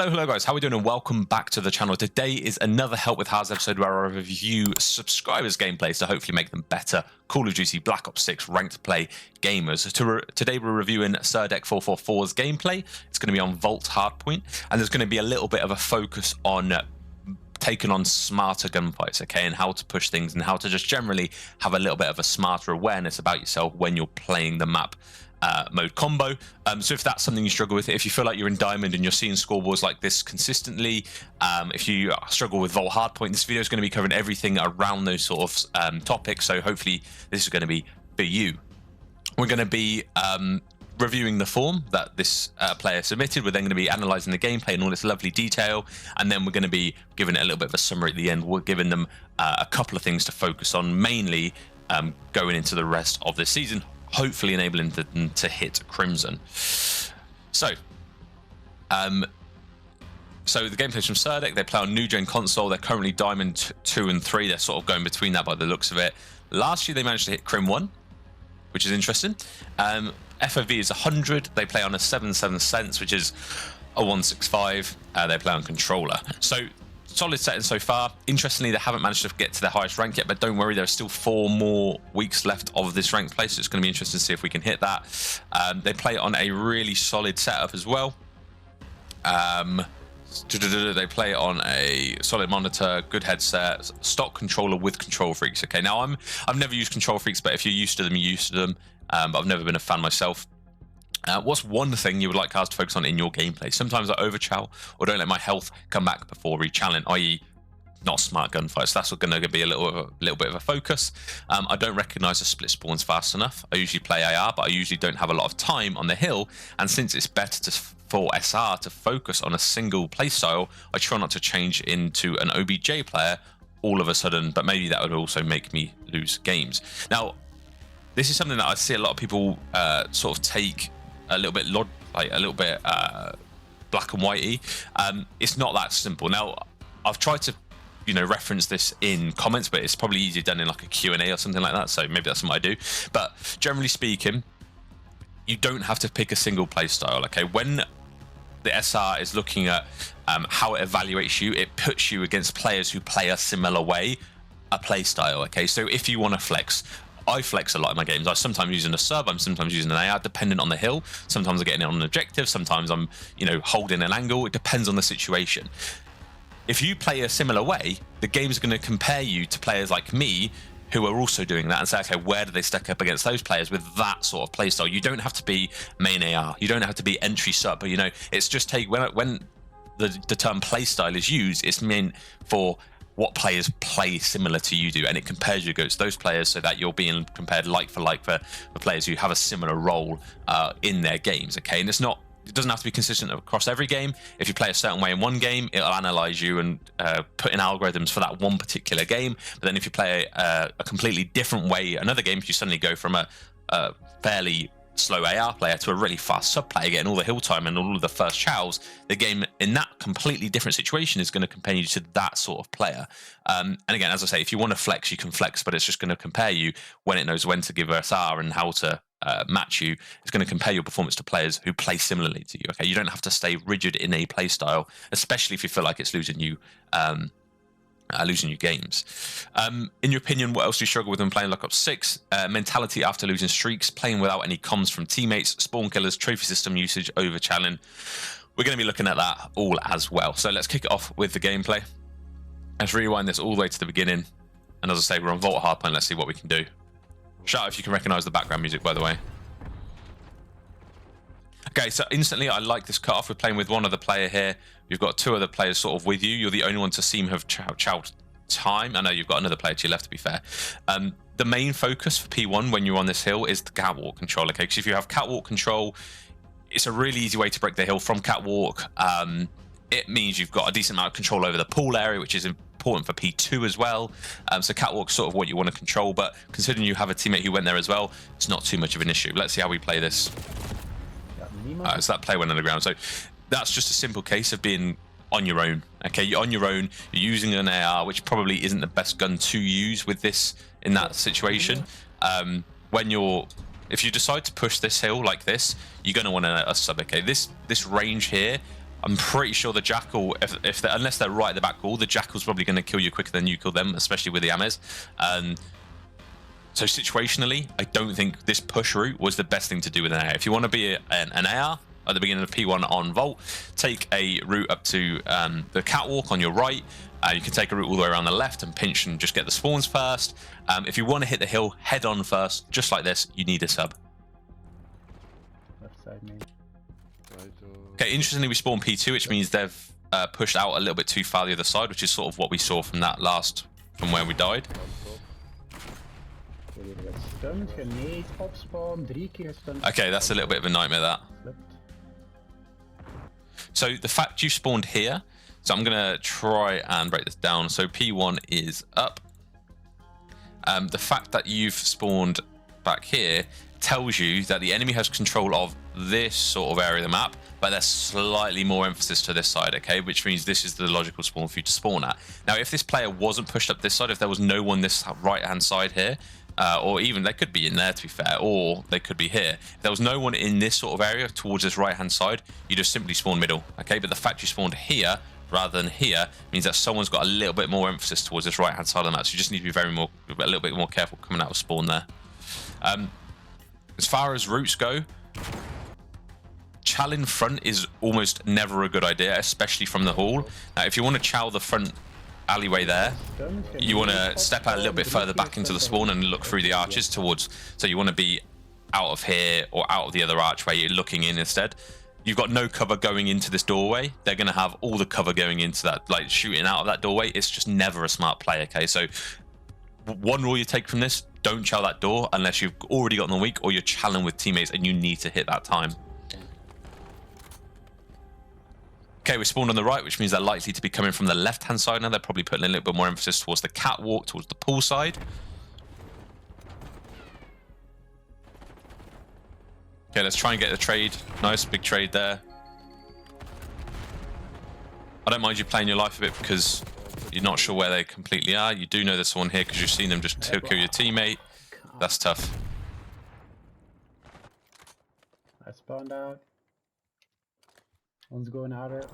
Hello guys, how are we doing and welcome back to the channel. Today is another Help with Harrz episode where I review subscribers' gameplays to hopefully make them better Call of Duty Black Ops 6 ranked play gamers. Today we're reviewing Serdek 444's gameplay. It's going to be on Vault Hardpoint, and there's going to be a little bit of a focus on taking on smarter gunfights, okay, and how to push things and how to just generally have a little bit of a smarter awareness about yourself when you're playing the map mode combo. So if that's something you struggle with, if you feel like you're in Diamond and you're seeing scoreboards like this consistently, if you struggle with Vault Hardpoint, this video is going to be covering everything around those sort of topics, so hopefully this is going to be for you. We're going to be reviewing the form that this player submitted. We're then going to be analysing the gameplay in all its lovely detail, and then we're going to be giving it a little bit of a summary at the end. We're giving them a couple of things to focus on, mainly going into the rest of the season, hopefully enabling them to hit Crimson. So the gameplay's from Serdek. They play on new gen console. They're currently Diamond 2 and 3. They're sort of going between that by the looks of it. Last year they managed to hit Crim 1, which is interesting. FOV is 100. They play on a 77 cents, which is a 165. They play on controller. So solid setting so far. Interestingly, they haven't managed to get to their highest rank yet, but don't worry, there are still 4 more weeks left of this ranked play, so it's going to be interesting to see if we can hit that. They play on a really solid setup as well. They play on a solid monitor, good headset, stock controller with control freaks. Okay, now I've never used control freaks, but if you're used to them, you're used to them. But I've never been a fan myself. What's one thing you would like Harrz to focus on in your gameplay? Sometimes I overchow or don't let my health come back before re-challenge, i.e. not smart gunfights. That's going to be a little bit of a focus. I don't recognise the split spawns fast enough. I usually play AR, but I usually don't have a lot of time on the hill. And since it's better for SR to focus on a single playstyle, I try not to change into an OBJ player all of a sudden, but maybe that would also make me lose games. Now, this is something that I see a lot of people sort of take a little bit black and whitey. It's not that simple. Now, I've tried to reference this in comments, but it's probably easier done in like a Q&A or something like that, so maybe that's what I do. But generally speaking, you don't have to pick a single play style, okay? When the SR is looking at how it evaluates you, it puts you against players who play a similar way, a play style, okay? So if you want to flex, I flex a lot in my games. I'm sometimes using a sub, I'm sometimes using an AR, dependent on the hill. Sometimes I'm getting it on an objective, sometimes I'm, holding an angle. It depends on the situation. If you play a similar way, the game's going to compare you to players like me who are also doing that and say, okay, where do they stack up against those players with that sort of playstyle? You don't have to be main AR. You don't have to be entry sub. But, it's just when the term playstyle is used, it's meant for what players play similar to you do, and it compares you against those players so that you're being compared like for like for players who have a similar role in their games, okay? And it doesn't have to be consistent across every game. If you play a certain way in one game, it'll analyze you and put in algorithms for that one particular game. But then if you play a completely different way another game, if you suddenly go from a fairly slow AR player to a really fast sub player, getting all the hill time and all of the first chows, the game in that completely different situation is going to compare you to that sort of player. And again, as I say, if you want to flex, you can flex, but it's just going to compare you when it knows when to give SR and how to match you. It's going to compare your performance to players who play similarly to you. Okay, you don't have to stay rigid in a play style, especially if you feel like it's losing you games. In your opinion, what else do you struggle with when playing Black Ops 6? Mentality after losing streaks, playing without any comms from teammates, spawn killers, trophy system usage, overchalling. We're going to be looking at that all as well. So let's kick it off with the gameplay. Let's rewind this all the way to the beginning. And as I say, we're on Vault Hardpoint. Let's see what we can do. Shout out if you can recognize the background music, by the way. Okay, so instantly I like this cut off. We're playing with one other player here. You've got 2 other players sort of with you. You're the only one to seem to have chowed time. I know you've got another player to your left, to be fair. The main focus for P1 when you're on this hill is the catwalk control, okay? Because if you have catwalk control, it's a really easy way to break the hill from catwalk. It means you've got a decent amount of control over the pool area, which is important for P2 as well. So catwalk's sort of what you want to control, but considering you have a teammate who went there as well, it's not too much of an issue. Let's see how we play this. So that play went underground. So that's just a simple case of being on your own. Okay, you're on your own. You're using an AR, which probably isn't the best gun to use with this in that situation. If you decide to push this hill like this, you're going to want a sub. Okay, this range here I'm pretty sure the Jackal, unless they're right at the back wall, the Jackal's probably going to kill you quicker than you kill them, especially with the Ames. So situationally, I don't think this push route was the best thing to do with an AR. If you want to be an AR at the beginning of P1 on Vault, take a route up to the catwalk on your right. You can take a route all the way around the left and pinch and just get the spawns first. If you want to hit the hill, head on first, just like this. You need a sub. Left side, mate. Okay, interestingly, we spawned P2, which means they've pushed out a little bit too far the other side, which is sort of what we saw from that from where we died. Okay, that's a little bit of a nightmare, that. So the fact you spawned here, so I'm going to try and break this down. So P1 is up. The fact that you've spawned back here tells you that the enemy has control of this sort of area of the map, but there's slightly more emphasis to this side, okay? Which means this is the logical spawn for you to spawn at. Now, if this player wasn't pushed up this side, if there was no one this right-hand side here, or even they could be in there, to be fair, or they could be here. If there was no one in this sort of area towards this right-hand side, you just simply spawn middle, okay? But the fact you spawned here rather than here means that someone's got a little bit more emphasis towards this right-hand side of the map, so you just need to be a little bit more careful coming out of spawn there. As far as routes go, chow in front is almost never a good idea, especially from the hall. Now, if you want to chow the front alleyway there, you want to step out a little bit further back into the spawn and look through the arches towards, so you want to be out of here or out of the other archway, you're looking in instead. You've got no cover going into this doorway. They're going to have all the cover going into that, like shooting out of that doorway. It's just never a smart play, okay? So one rule you take from this, don't chow that door unless you've already gotten the weak or you're challenging with teammates and you need to hit that time. Okay, we're spawned on the right, which means they're likely to be coming from the left-hand side now. They're probably putting a little bit more emphasis towards the catwalk, towards the pool side. Okay, let's try and get a trade. Nice, big trade there. I don't mind you playing your life a bit because you're not sure where they completely are. You do know there's someone here because you've seen them just kill your teammate. That's tough. I spawned out. One's going at it.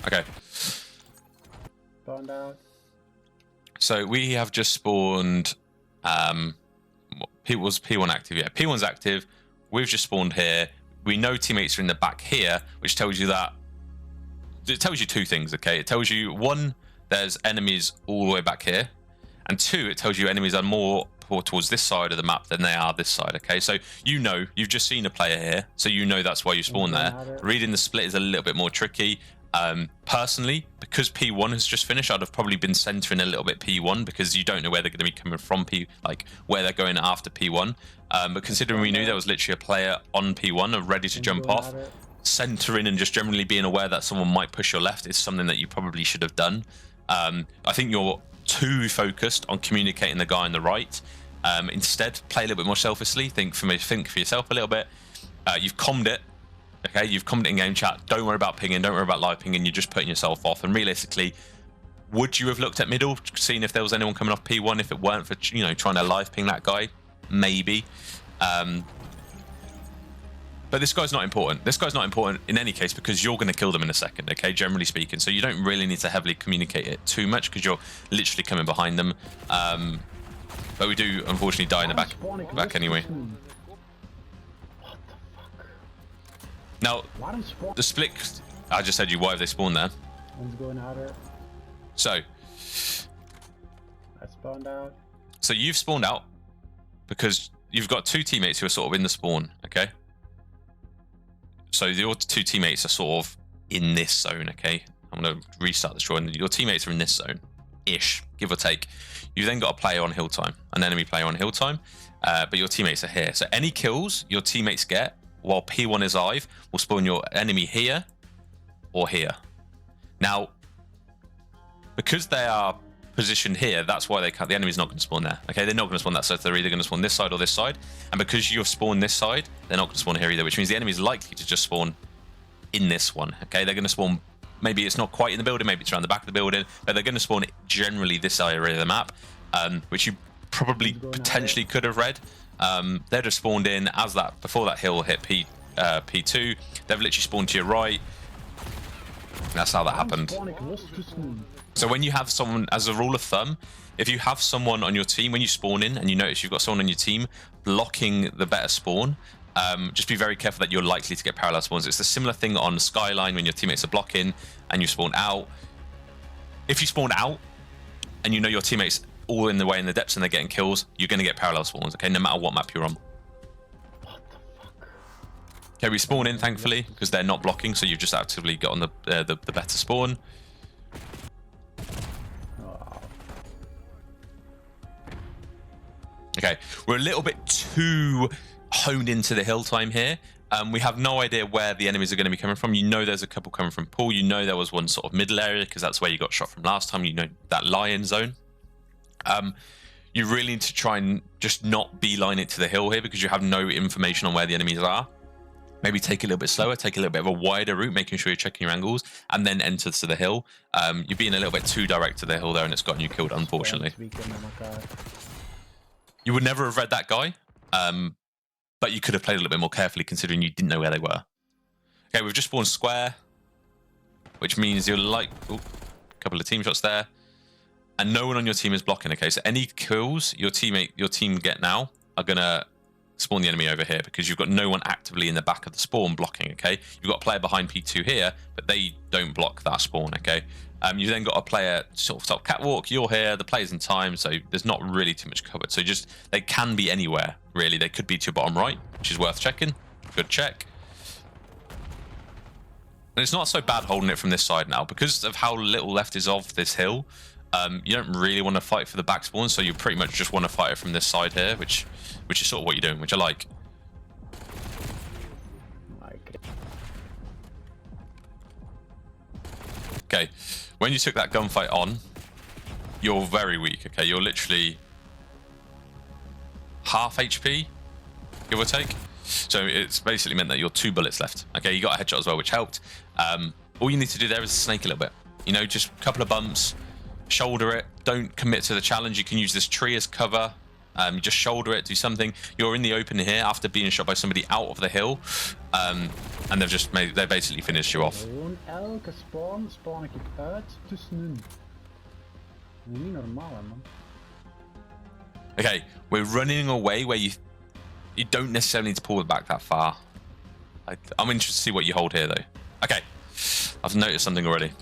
Okay. Spawned out. So we have just spawned. Was P1 active? Yeah, P1's active. We've just spawned here. We know teammates are in the back here, which tells you that. It tells you two things, okay? It tells you, one, there's enemies all the way back here, and two, it tells you enemies are more towards this side of the map than they are this side, okay? So you know, you've just seen a player here, so you know that's why you spawn there. Reading the split is a little bit more tricky. Personally, because P1 has just finished, I'd have probably been centering a little bit P1 because you don't know where they're going to be coming from, where they're going after P1. But considering we knew there was literally a player on P1 ready to jump off, centering and just generally being aware that someone might push your left is something that you probably should have done. I think you're too focused on communicating the guy on the right. Instead, play a little bit more selfishly. Think for yourself a little bit. You've commed it. Okay, you've commented in game chat. Don't worry about pinging. Don't worry about live pinging. You're just putting yourself off. And realistically, would you have looked at middle, seen if there was anyone coming off P1 if it weren't for trying to live ping that guy? Maybe. But this guy's not important. This guy's not important in any case because you're going to kill them in a second. Okay, generally speaking. So you don't really need to heavily communicate it too much because you're literally coming behind them. But we do unfortunately die in the back anyway. Now, the split, I just said why have they spawned there? One's going at it. So, I spawned out. So you've spawned out because you've got two teammates who are sort of in the spawn, okay? So your two teammates are sort of in this zone, okay? I'm going to restart the drawing. Your teammates are in this zone-ish, give or take. You've then got a player on hill time, an enemy player on hill time, but your teammates are here. So any kills your teammates get while P1 is live will spawn your enemy here or here. Now, because they are positioned here, that's why they can't. The enemy's not going to spawn there. Okay, they're not going to spawn that side. So they're either going to spawn this side or this side. And because you've spawned this side, they're not going to spawn here either, which means the enemy's likely to just spawn in this one. Okay, they're going to spawn. Maybe it's not quite in the building, maybe it's around the back of the building, but they're going to spawn generally this area of the map, which you probably potentially could have read. They're just spawned in as that before that hill hit P2. They've literally spawned to your right. That's how that happened. So when you have someone, as a rule of thumb, if you have someone on your team, when you spawn in and you notice you've got someone on your team blocking the better spawn, just be very careful that you're likely to get parallel spawns. It's a similar thing on Skyline when your teammates are blocking and you spawn out. If you spawn out and you know your teammates all in the way in the depths and they're getting kills, you're going to get parallel spawns, okay, no matter what map you're on. What the fuck? Okay, we spawn in, thankfully, because they're not blocking, so you've just actively got on the better spawn. Okay, we're a little bit too honed into the hill time here. We have no idea where the enemies are going to be coming from. You know there's a couple coming from pool. You know there was one sort of middle area because that's where you got shot from last time. You know that lion zone. You really need to try and just not beeline it to the hill here because you have no information on where the enemies are. Maybe take a little bit slower, take a little bit of a wider route, making sure you're checking your angles, and then enter to the hill. You're being a little bit too direct to the hill there, and it's gotten you killed, unfortunately. You would never have read that guy, but you could have played a little bit more carefully considering you didn't know where they were. Okay, we've just spawned square, which means you're like... Ooh, a couple of team shots there. And no one on your team is blocking, okay? So any kills your team get now are going to spawn the enemy over here because you've got no one actively in the back of the spawn blocking, okay? You've got a player behind P2 here, but they don't block that spawn, okay? You've then got a player sort of top catwalk, you're here, the player's in time, so there's not really too much covered. So just, they can be anywhere, really. They could be to your bottom right, which is worth checking. Good check. And it's not so bad holding it from this side now. Because of how little left is of this hill, you don't really want to fight for the back spawn, so you pretty much just want to fight it from this side here, which is sort of what you're doing, which I like. Okay, when you took that gunfight on, you're very weak, okay? You're literally half HP, give or take. So it's basically meant that you're 2 bullets left. Okay, you got a headshot as well, which helped. All you need to do there is snake a little bit. You know, just a couple of bumps, shoulder it. Don't commit to the challenge. You can use this tree as cover. You just shoulder it, do something. You're in the open here after being shot by somebody out of the hill. And they basically finished you off. Elke spawn ik uit tussenin. Niet normaal, man. Okay, we're running away where you don't necessarily need to pull it back that far. I'm interested to see what you hold here, though. Okay, I've noticed something already.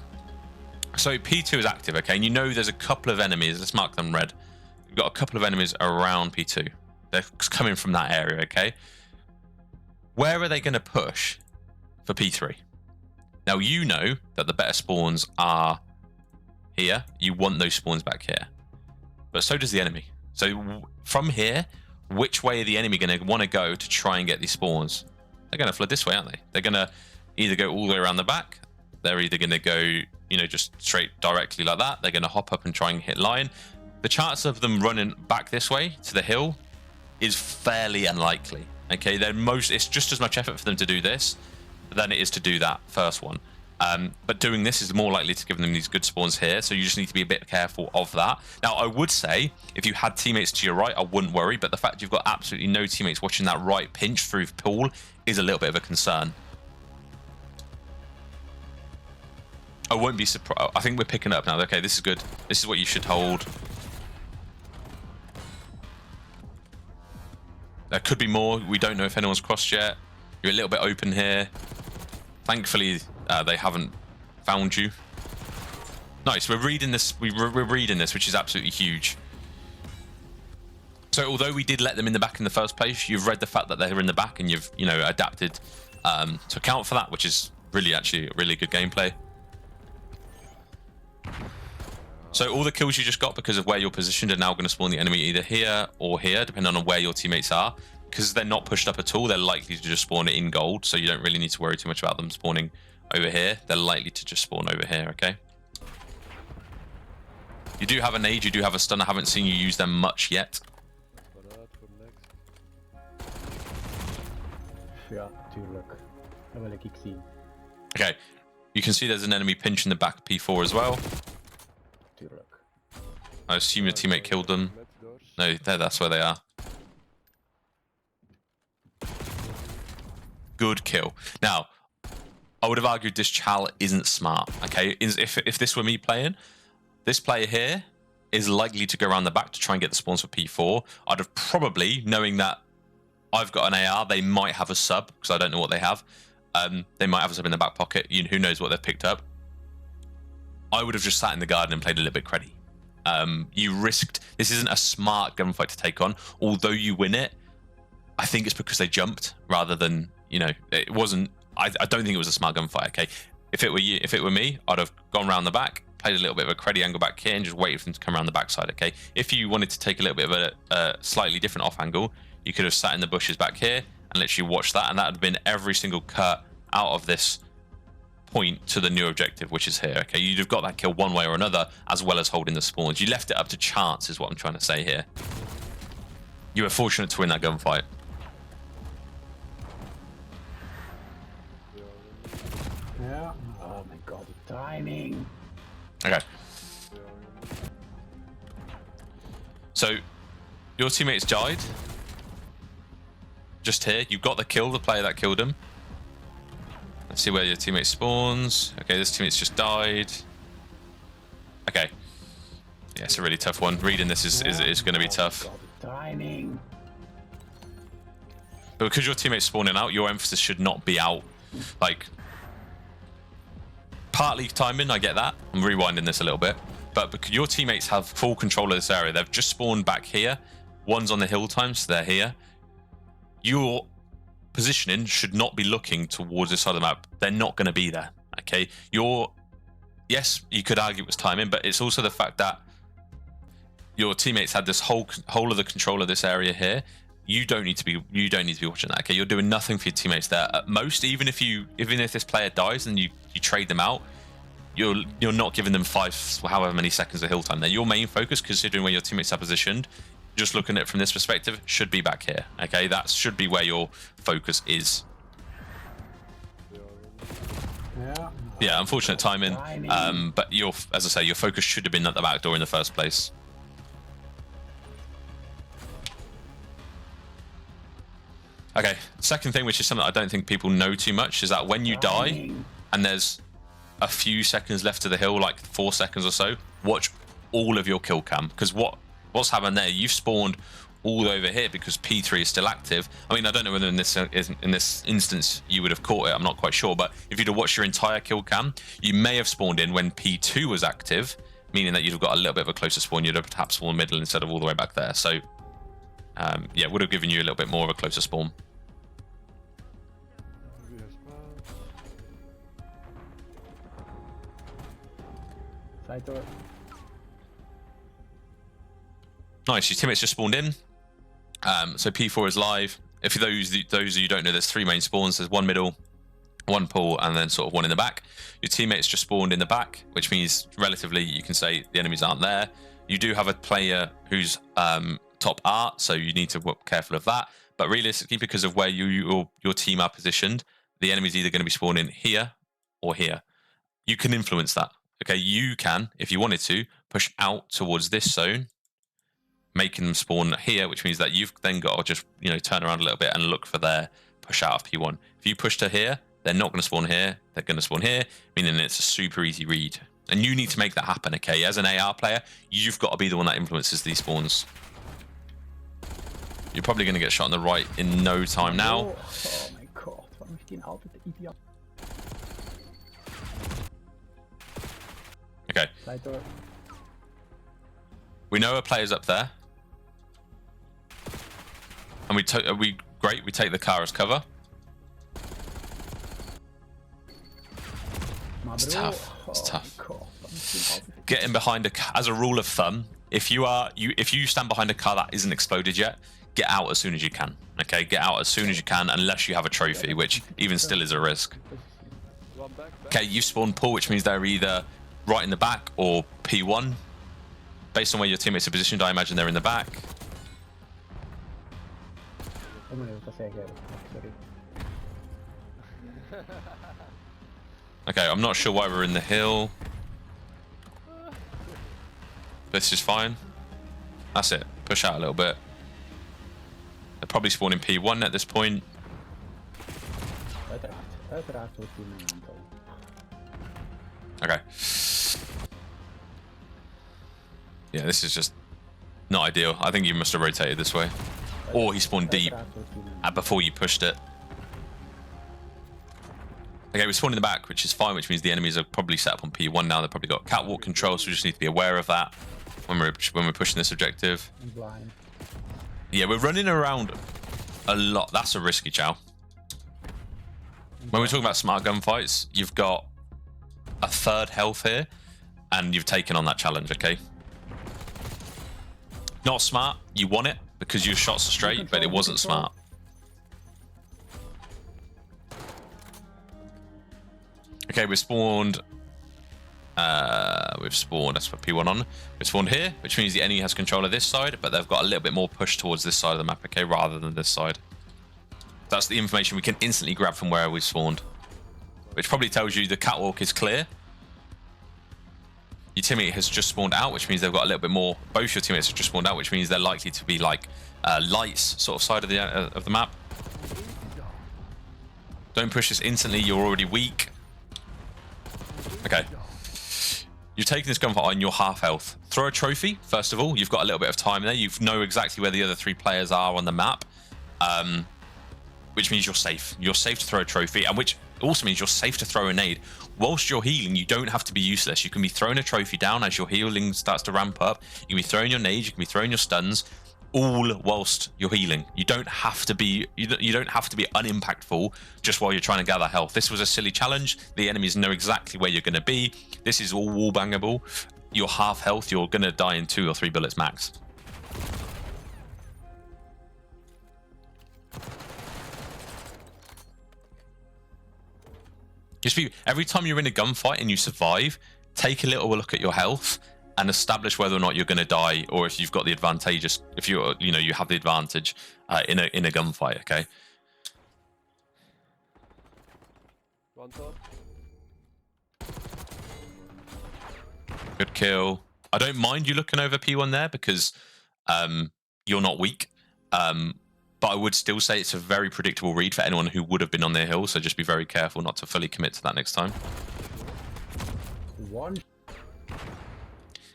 So P2 is active, okay, and you know there's a couple of enemies. Let's mark them red. We've got a couple of enemies around P2. They're coming from that area, okay? Where are they going to push for P3? Now, you know that the better spawns are here. You want those spawns back here. But so does the enemy. So from here, which way are the enemy going to want to go to try and get these spawns? They're going to flood this way, aren't they? They're going to either go all the way around the back. They're either going to go, you know, just straight directly like that. They're going to hop up and try and hit lion. The chance of them running back this way to the hill is fairly unlikely. Okay, it's just as much effort for them to do this than it is to do that first one. But doing this is more likely to give them these good spawns here, so you just need to be a bit careful of that. Now, I would say, if you had teammates to your right, I wouldn't worry, but the fact you've got absolutely no teammates watching that right pinch through pool is a little bit of a concern. I won't be surprised. I think we're picking up now. Okay, this is good. This is what you should hold. There could be more. We don't know if anyone's crossed yet. You're a little bit open here. Thankfully, they haven't found you. Nice. We're reading this. We're reading this, which is absolutely huge. So, although we did let them in the back in the first place, you've read the fact that they're in the back, and you've adapted to account for that, which is really actually really good gameplay. So all the kills you just got because of where you're positioned are now going to spawn the enemy either here or here, depending on where your teammates are. Because they're not pushed up at all, they're likely to just spawn it in gold, so you don't really need to worry too much about them spawning over here. They're likely to just spawn over here, okay? You do have a nade, you do have a stun. I haven't seen you use them much yet. Ja, tuurlijk. Dat wil ik zien. Okay, you can see there's an enemy pinch in the back of P4 as well. I assume your teammate killed them. No, that's where they are. Good kill. Now, I would have argued this Chal isn't smart, okay? If this were me playing, this player here is likely to go around the back to try and get the spawns for P4. I'd have probably, knowing that I've got an AR, they might have a sub, because I don't know what they have. They might have a sub in the back pocket. Who knows what they've picked up. I would have just sat in the garden and played a little bit cruddy. You risked... This isn't a smart gunfight to take on. Although you win it, I think it's because they jumped rather than, it wasn't... I don't think it was a smart gunfight, okay? If it were me, I'd have gone around the back, played a little bit of a cruddy angle back here and just waited for them to come around the backside, okay? If you wanted to take a little bit of a slightly different off angle, you could have sat in the bushes back here and literally watched that, and that would have been every single cut out of this point to the new objective, which is here, okay? You'd have got that kill one way or another, as well as holding the spawns. You left it up to chance, is what I'm trying to say here. You were fortunate to win that gunfight. Yeah. Oh my god, the timing. Okay. So, your teammates died. Just here. You got the kill, the player that killed him. Let's see where your teammate spawns. Okay, this teammate's just died. Okay. Yeah, it's a really tough one. Reading this is going to be tough. God, the timing. But because your teammate's spawning out, your emphasis should not be out. Like, partly timing, I get that. I'm rewinding this a little bit. But because your teammates have full control of this area, they've just spawned back here. One's on the hill time, so they're here. Your positioning should not be looking towards this side of the map. They're not going to be there, okay? Yes, you could argue it was timing, but it's also the fact that your teammates had this whole of the control of this area here. You don't need to be watching that, okay? You're doing nothing for your teammates there. At most, even if this player dies and you trade them out, you're not giving them however many seconds of hill time there. Your main focus, considering where your teammates are positioned, just looking at it from this perspective, should be back here, okay? That should be where your focus is. Yeah, unfortunate timing. But as I say, your focus should have been at the back door in the first place. Okay, second thing, which is something I don't think people know too much, is that when you die and there's a few seconds left to the hill, like 4 seconds or so, watch all of your kill cam, because what's happened there, you've spawned all over here because P3 is still active. I mean, I don't know whether in this instance you would have caught it, I'm not quite sure, but if you'd have watched your entire kill cam, you may have spawned in when P2 was active, meaning that you'd have got a little bit of a closer spawn. You'd have perhaps spawned middle instead of all the way back there. So yeah, would have given you a little bit more of a closer spawn. Side door. Nice, your teammates just spawned in. So P4 is live. If those of you don't know, there's 3 main spawns. There's one middle, one pool, and then sort of one in the back. Your teammates just spawned in the back, which means relatively you can say the enemies aren't there. You do have a player who's top art, so you need to be careful of that. But realistically, because of where your team are positioned, the enemy's either going to be spawning here or here. You can influence that. Okay, you can, if you wanted to, push out towards this zone, making them spawn here, which means that you've then got to just, turn around a little bit and look for their push out of P1. If you push to here, they're not going to spawn here, they're going to spawn here, meaning it's a super easy read. And you need to make that happen, okay? As an AR player, you've got to be the one that influences these spawns. You're probably going to get shot on the right in no time now. Oh my god, waarom heeft hij altijd de idioot? Okay. Side door. We know a player's up there. And we take the car as cover. It's tough. It's tough. Getting behind as a rule of thumb, if you stand behind a car that isn't exploded yet, get out as soon as you can. Okay, get out as soon as you can, unless you have a trophy, which even still is a risk. Okay, you spawned pool, which means they're either right in the back or P1. Based on where your teammates are positioned, I imagine they're in the back. Okay, I'm not sure why we're in the hill. This is fine. That's it. Push out a little bit. They're probably spawning P1 at this point. Uiteraard wordt hij mijn aantal. Okay. Yeah, this is just not ideal. I think you must have rotated this way. Or he spawned deep before you pushed it. Okay, we spawned in the back, which is fine, which means the enemies are probably set up on P1 now. They've probably got catwalk control, so we just need to be aware of that when we're pushing this objective. I'm blind. Yeah, we're running around a lot. That's a risky chow. When we're talking about smart gunfights, you've got a third health here, and you've taken on that challenge, okay? Not smart. You won it because your shots are straight, but it wasn't smart. Okay, we've spawned. That's for P1 on. We've spawned here, which means the enemy has control of this side, but they've got a little bit more push towards this side of the map, okay, rather than this side. That's the information we can instantly grab from where we spawned, which probably tells you the catwalk is clear. Your teammate has just spawned out, which means they've got a little bit more. Both your teammates have just spawned out, which means they're likely to be like lights sort of side of the map. Don't push this instantly. You're already weak. Okay. You're taking this gunfight on your half health. Throw a trophy, first of all. You've got a little bit of time there. You know exactly where the other 3 players are on the map, which means you're safe. You're safe to throw a trophy, and which also means you're safe to throw a nade. Whilst you're healing, you don't have to be useless. You can be throwing a trophy down as your healing starts to ramp up. You can be throwing your nades, you can be throwing your stuns, all whilst you're healing. You don't have to be unimpactful just while you're trying to gather health. This was a silly challenge. The enemies know exactly where you're going to be. This is all wall bangable. You're half health. You're going to die in 2 or 3 bullets max. Every time you're in a gunfight and you survive, take a little look at your health and establish whether or not you're going to die, or if you've got the advantageous, if you have the advantage in a gunfight. Okay. One top. Good kill. I don't mind you looking over P1 there because you're not weak. But I would still say it's a very predictable read for anyone who would have been on their hill, so just be very careful not to fully commit to that next time. One.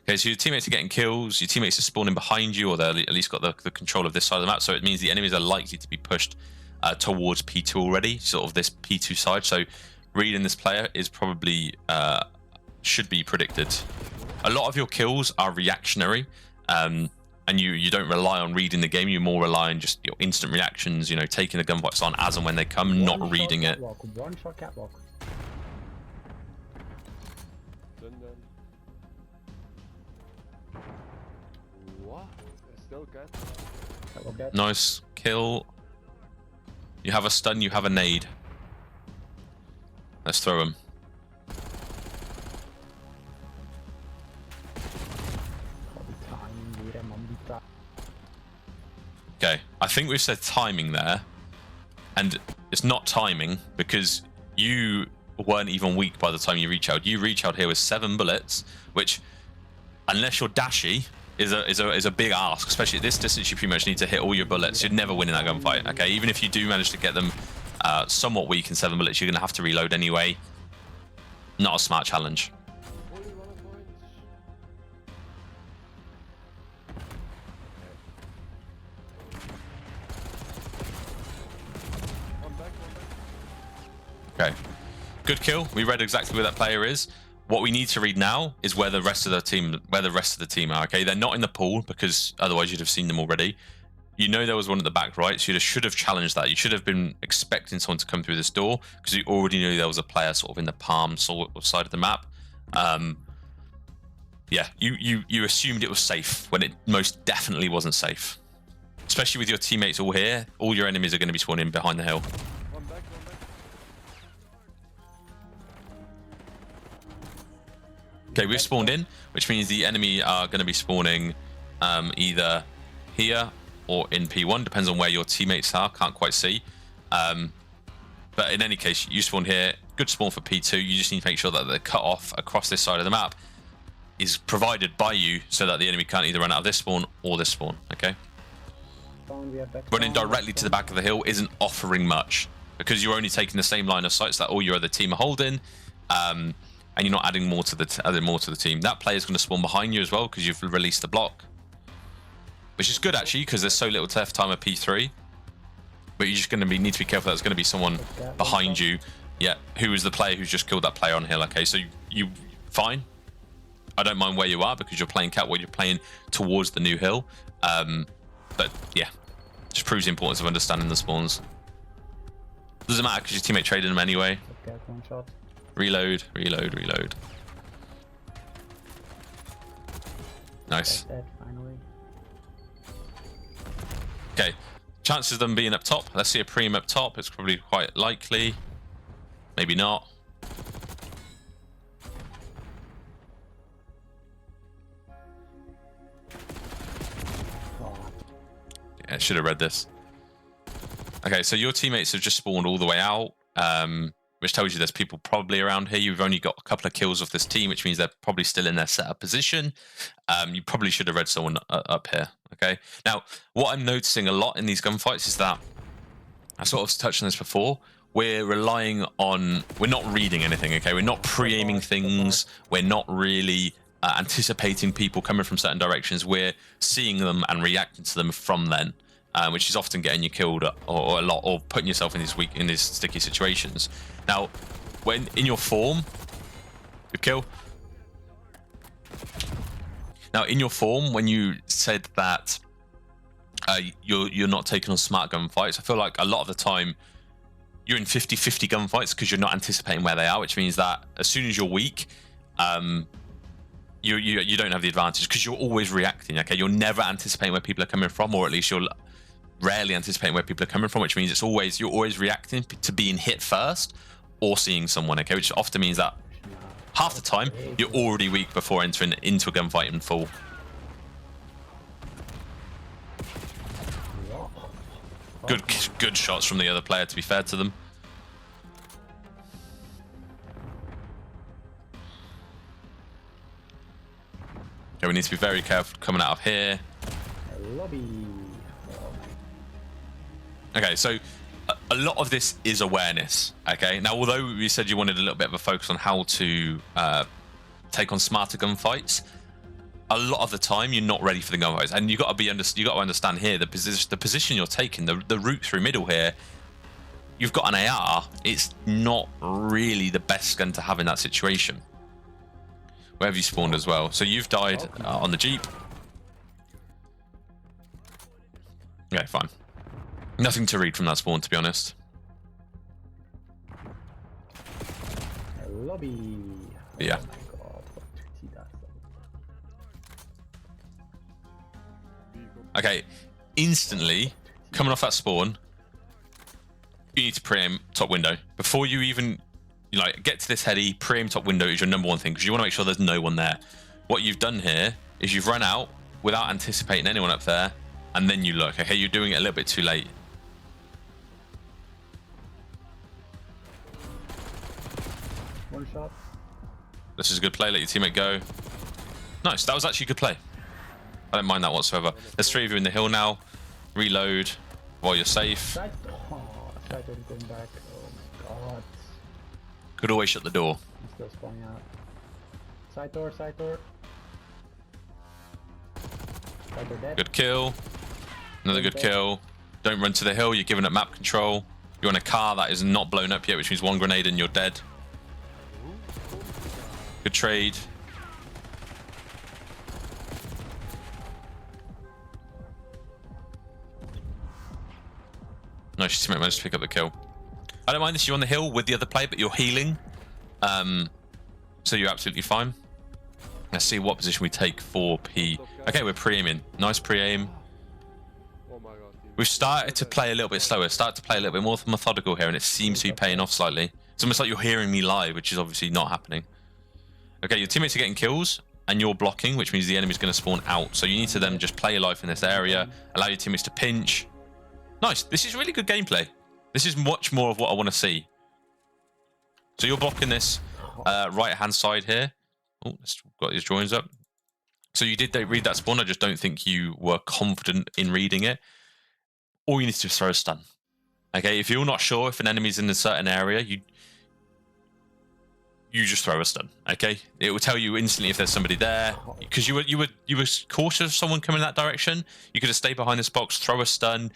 Okay, so your teammates are getting kills, your teammates are spawning behind you, or they're at least got the control of this side of the map, so it means the enemies are likely to be pushed towards P2 already, sort of this P2 side, so reading this player is probably, should be predicted. A lot of your kills are reactionary, and you don't rely on reading the game, you more rely on just your instant reactions, taking the gunfights on as and when they come, not reading it. One shot catwalk. Done. What? It's still good. Nice kill. You have a stun, you have a nade. Let's throw him. Okay, I think we've said timing there, and it's not timing because you weren't even weak by the time you reach out. You reach out here with 7 bullets, which, unless you're dashy, is a big ask. Especially at this distance, you pretty much need to hit all your bullets. You'd never win in that gunfight. Okay, even if you do manage to get them somewhat weak in 7 bullets, you're gonna have to reload anyway. Not a smart challenge. Okay, good kill. We read exactly where that player is. What we need to read now is where the rest of the team are. Okay, they're not in the pool because otherwise you'd have seen them already. You know there was one at the back right, so you should have challenged that. You should have been expecting someone to come through this door because you already knew there was a player sort of in the palm sort of side of the map. Yeah, you assumed it was safe when it most definitely wasn't safe. Especially with your teammates all here, all your enemies are going to be spawning behind the hill. Okay, we've spawned in, which means the enemy are going to be spawning either here or in P1, depends on where your teammates are, can't quite see. But in any case, you spawn here, good spawn for P2, you just need to make sure that the cut-off across this side of the map is provided by you so that the enemy can't either run out of this spawn or this spawn, okay? Running directly to the back of the hill isn't offering much, because you're only taking the same line of sights that all your other team are holding, and you're not adding more to the team. That player is going to spawn behind you as well because you've released the block, which is good actually because there's so little TF time at P3. But you're just going to need to be careful. There's going to be someone behind you. Yeah, who is the player who's just killed that player on hill? Okay, so you fine. I don't mind where you are because you're playing cat. You're playing towards the new hill. But yeah, just proves the importance of understanding the spawns. Doesn't matter because your teammate traded them anyway. Okay, one shot. Reload, reload, reload. Nice. Dead, finally. Okay, chances of them being up top. Let's see a preem up top. It's probably quite likely. Maybe not. Yeah, I should have read this. Okay, so your teammates have just spawned all the way out, which tells you there's people probably around here. You've only got a couple of kills off this team, which means they're probably still in their setup position. You probably should have read someone up here. Okay. Now, what I'm noticing a lot in these gunfights is that I sort of touched on this before. We're relying on, we're not reading anything. Okay, we're not pre-aiming things. We're not really anticipating people coming from certain directions. We're seeing them and reacting to them from then. Which is often getting you killed or a lot, or putting yourself in these sticky situations. Now, when in your form, good kill. Now, in your form, when you said that you're not taking on smart gunfights, I feel like a lot of the time you're in 50-50 gunfights because you're not anticipating where they are, which means that as soon as you're weak, you don't have the advantage because you're always reacting. Okay, you're never anticipating where people are coming from, or at least you're rarely anticipating where people are coming from, which means you're always reacting to being hit first or seeing someone. Okay, which often means that half the time you're already weak before entering into a gunfight in full. Good shots from the other player, to be fair to them. Okay, we need to be very careful coming out of here. Lobby. Okay, so a lot of this is awareness. Okay, now although you said you wanted a little bit of a focus on how to take on smarter gunfights, a lot of the time you're not ready for the gunfights, and you got to understand here the position you're taking, the route through middle here. You've got an AR. It's not really the best gun to have in that situation. Where have you spawned as well? So you've died on the Jeep. Okay, fine. Nothing to read from that spawn, to be honest. Lobby. Yeah. Oh my god, what did he do? Okay, instantly coming off that spawn, you need to pre-aim top window before you even get to this heady. Pre-aim top window is your number one thing because you want to make sure there's no one there. What you've done here is you've run out without anticipating anyone up there, and then you look. Okay, you're doing it a little bit too late. One shot. This is a good play. Let your teammate go. Nice. That was actually a good play. I don't mind that whatsoever. There's 3 of you in the hill now. Reload while you're safe. Side. Oh, side door going back. Oh my god. Could always shut the door. I'm still spawning out. Side door, side door. Side door dead. Good kill. Another good kill. Don't run to the hill. You're giving up map control. You're in a car that is not blown up yet, which means 1 grenade and you're dead. Good trade. Nice, your teammate managed to pick up the kill. I don't mind this. You're on the hill with the other player, but you're healing. So you're absolutely fine. Let's see what position we take for P. Okay, we're pre-aiming. Nice pre-aim. Oh my god. We've started to play a little bit slower, started to play a little bit more methodical here, and it seems to be paying off slightly. It's almost like you're hearing me live, which is obviously not happening. Okay, your teammates are getting kills, and you're blocking, which means the enemy's going to spawn out. So you need to then just play your life in this area, allow your teammates to pinch. Nice. This is really good gameplay. This is much more of what I want to see. So you're blocking this right-hand side here. Oh, let's got these drawings up. So you did read that spawn. I just don't think you were confident in reading it. All you need to do is throw a stun. Okay, if you're not sure if an enemy's in a certain area, you just throw a stun. Okay, it will tell you instantly if there's somebody there, because you were cautious of someone coming that direction. You could have stayed behind this box, throw a stun,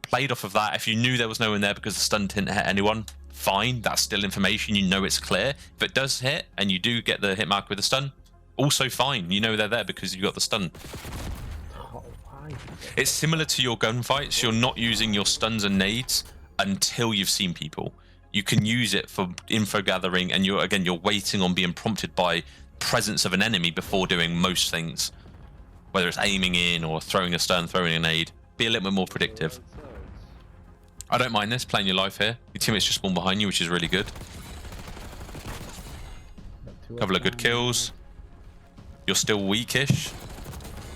played off of that. If you knew there was no one there because the stun didn't hit anyone, fine, that's still information, you know it's clear. If it does hit and you do get the hit mark with the stun, also fine, you know they're there because you got the stun. It's similar to your gunfights. You're not using your stuns and nades until you've seen people. You can use it for info gathering, and you're waiting on being prompted by presence of an enemy before doing most things, whether it's aiming in or throwing a stun, throwing a nade. Be a little bit more predictive. I don't mind this, playing your life here. Your teammates just spawn behind you, which is really good. Couple of good kills. You're still weakish.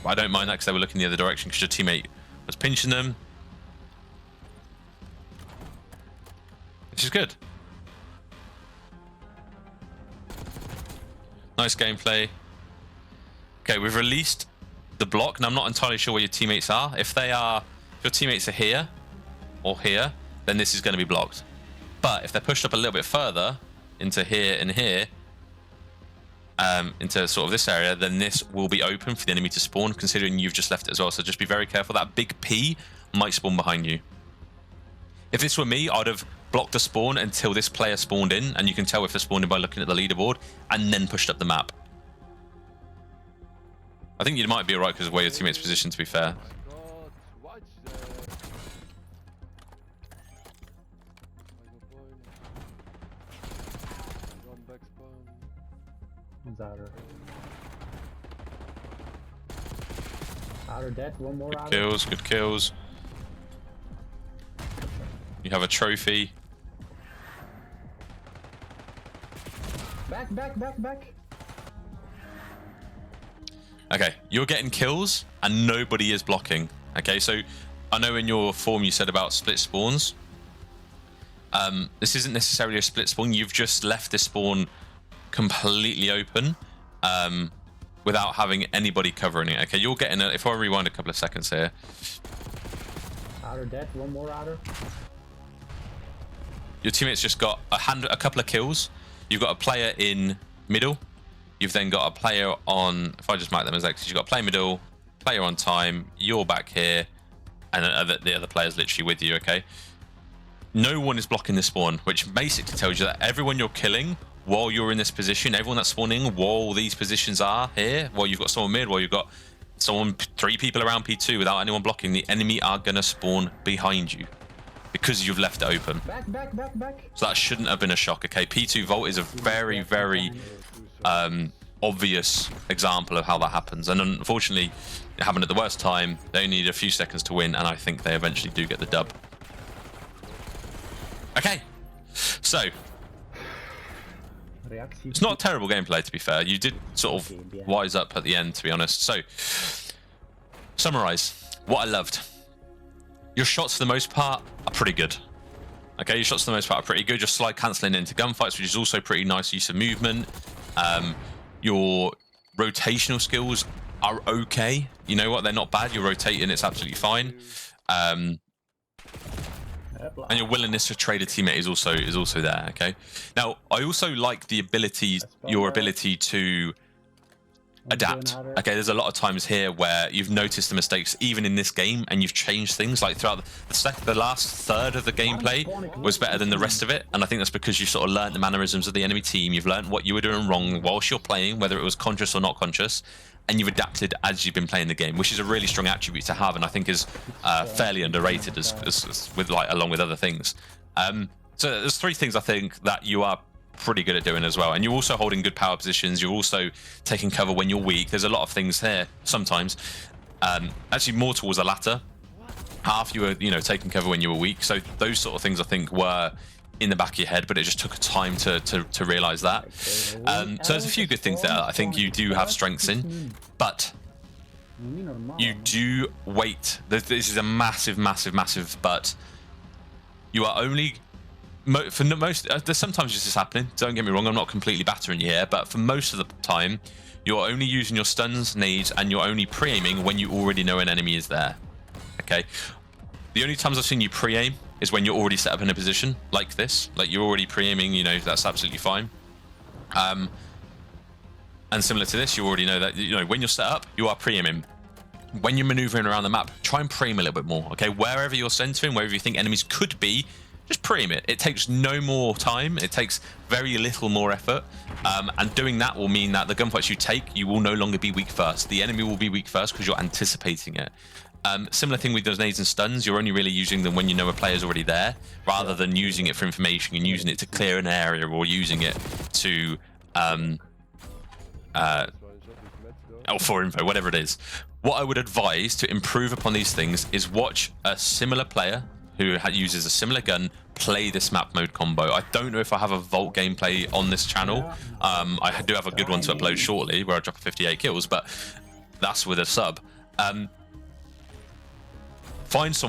But I don't mind that because they were looking the other direction because your teammate was pinching them. Which is good. Nice gameplay. Okay, we've released the block. Now, I'm not entirely sure where your teammates are. If your teammates are here or here, then this is going to be blocked. But if they're pushed up a little bit further into here and here, into sort of this area, then this will be open for the enemy to spawn, considering you've just left it as well. So just be very careful. That big P might spawn behind you. If this were me, I'd have blocked the spawn until this player spawned in, and you can tell if they're spawned in by looking at the leaderboard, and then pushed up the map. I think you might be alright because of where your teammate's positioned, to be fair. Outer dead, one more Good outer. kills, good kills. You have a trophy. Back. Okay, you're getting kills and nobody is blocking. Okay, so I know in your form you said about split spawns. This isn't necessarily a split spawn. You've just left this spawn completely open without having anybody covering it. Okay, you're getting if I rewind a couple of seconds here. Outer dead, one more outer. Your teammate's just got a couple of kills. You've got a player in middle. You've then got a player on, if I just mark them as X's, you've got a player middle, player on time, you're back here, and the other player's literally with you, okay? No one is blocking the spawn, which basically tells you that everyone you're killing while you're in this position, everyone that's spawning while these positions are here, while you've got someone mid, while you've got someone, 3 people around P2 without anyone blocking, the enemy are going to spawn behind you because you've left it open. Back. So that shouldn't have been a shock, okay? P2 Vault is a very, very obvious example of how that happens. And unfortunately, it happened at the worst time. They only need a few seconds to win, and I think they eventually do get the dub. Okay, so it's not a terrible gameplay, to be fair. You did sort of wise up at the end, to be honest. So, summarize what I loved. Your shots, for the most part, are pretty good. Okay, your shots, for the most part, are pretty good. Your slide cancelling into gunfights, which is also pretty nice use of movement. Your rotational skills are okay. You know what? They're not bad. You're rotating. It's absolutely fine. And your willingness to trade a teammate is also there. Okay. Now, I also like the your ability to adapt. Okay, there's a lot of times here where you've noticed the mistakes even in this game, and you've changed things. Like throughout the last third of the gameplay was better than the rest of it, and I think that's because you sort of learned the mannerisms of the enemy team. You've learned what you were doing wrong whilst you're playing, whether it was conscious or not conscious, and you've adapted as you've been playing the game, which is a really strong attribute to have, and I think is fairly underrated as with along with other things. So there's 3 things I think that you are pretty good at doing as well, and you're also holding good power positions. You're also taking cover when you're weak. There's a lot of things here sometimes, actually more towards the latter half. You were taking cover when you were weak, so those sort of things I think were in the back of your head, but it just took time to realize that. So there's a few good things there I think you do have strengths in, but you do wait. This is a massive but. You are only for most, there's sometimes this is happening, don't get me wrong, I'm not completely battering you here, but for most of the time you're only using your stuns, nades, and you're only pre-aiming when you already know an enemy is there. Okay, the only times I've seen you pre-aim is when you're already set up in a position like this, like you're already pre-aiming, you know, that's absolutely fine. And similar to this, you already know that, you know, when you're set up, you are pre-aiming. When you're maneuvering around the map, try and pre-aim a little bit more, okay? Wherever you're centering, wherever you think enemies could be, just pre-aim it. It takes no more time. It takes very little more effort. And doing that will mean that the gunfights you take, you will no longer be weak first. The enemy will be weak first because you're anticipating it. Similar thing with those nades and stuns, you're only really using them when you know a player's already there, rather than using it for information and using it to clear an area or using it to... or for info, whatever it is. What I would advise to improve upon these things is watch a similar player who uses a similar gun play this map mode combo. I don't know if I have a Vault gameplay on this channel. I do have a good one to upload shortly where I drop 58 kills, but that's with a sub. Find a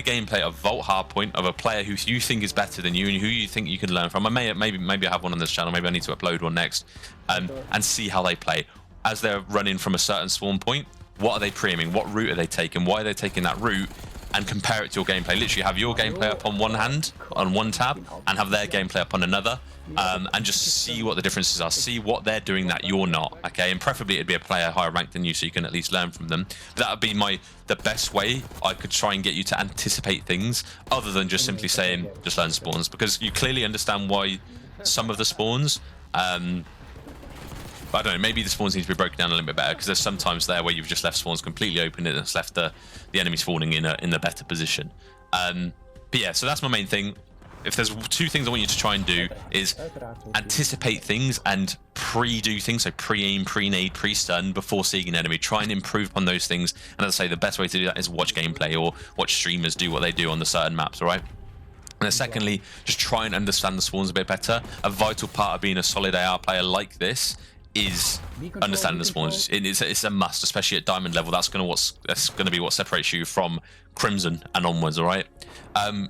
gameplay of Vault Hardpoint of a player who you think is better than you and who you think you can learn from. Maybe I have one on this channel. Maybe I need to upload one next, and see how they play as they're running from a certain spawn point. What are they pre-aiming? What route are they taking? Why are they taking that route? And compare it to your gameplay. Literally have your gameplay up on one hand, on one tab, and have their gameplay up on another, and just see what the differences are. See what they're doing that you're not, okay? And preferably it'd be a player higher ranked than you, so you can at least learn from them. But that would be the best way I could try and get you to anticipate things, other than just simply saying just learn spawns, because you clearly understand why some of the spawns. But I don't know, maybe the spawns need to be broken down a little bit better, because there's sometimes there where you've just left spawns completely open and it's left the enemy spawning in a better position. But yeah, so that's my main thing. If there's two things I want you to try and do is anticipate things and pre-do things, so pre-aim, pre-nade, pre-stun before seeing an enemy. Try and improve upon those things. And as I say, the best way to do that is watch gameplay or watch streamers do what they do on the certain maps, all right? And then secondly, just try and understand the spawns a bit better. A vital part of being a solid AR player like this is understanding the spawns. It's a must, especially at diamond level. That's gonna be what separates you from Crimson and onwards, all right?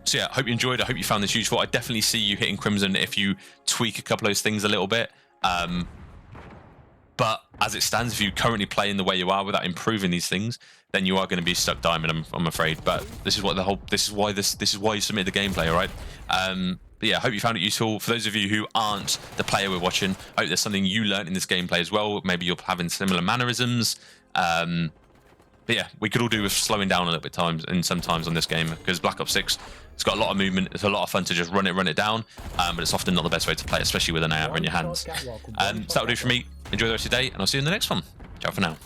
So yeah, I hope you enjoyed. I hope you found this useful. I definitely see you hitting Crimson if you tweak a couple of those things a little bit. But as it stands, if you currently play in the way you are without improving these things, then you are going to be stuck diamond, I'm afraid. But this is what this is why you submit the gameplay, all right? But yeah, I hope you found it useful. For those of you who aren't the player we're watching, I hope there's something you learned in this gameplay as well. Maybe you're having similar mannerisms. But yeah, we could all do with slowing down a little bit sometimes on this game, because Black Ops 6, it's got a lot of movement. It's a lot of fun to just run it down, but it's often not the best way to play, especially with an AR in your hands. So that will do for me. Enjoy the rest of your day, and I'll see you in the next one. Ciao for now.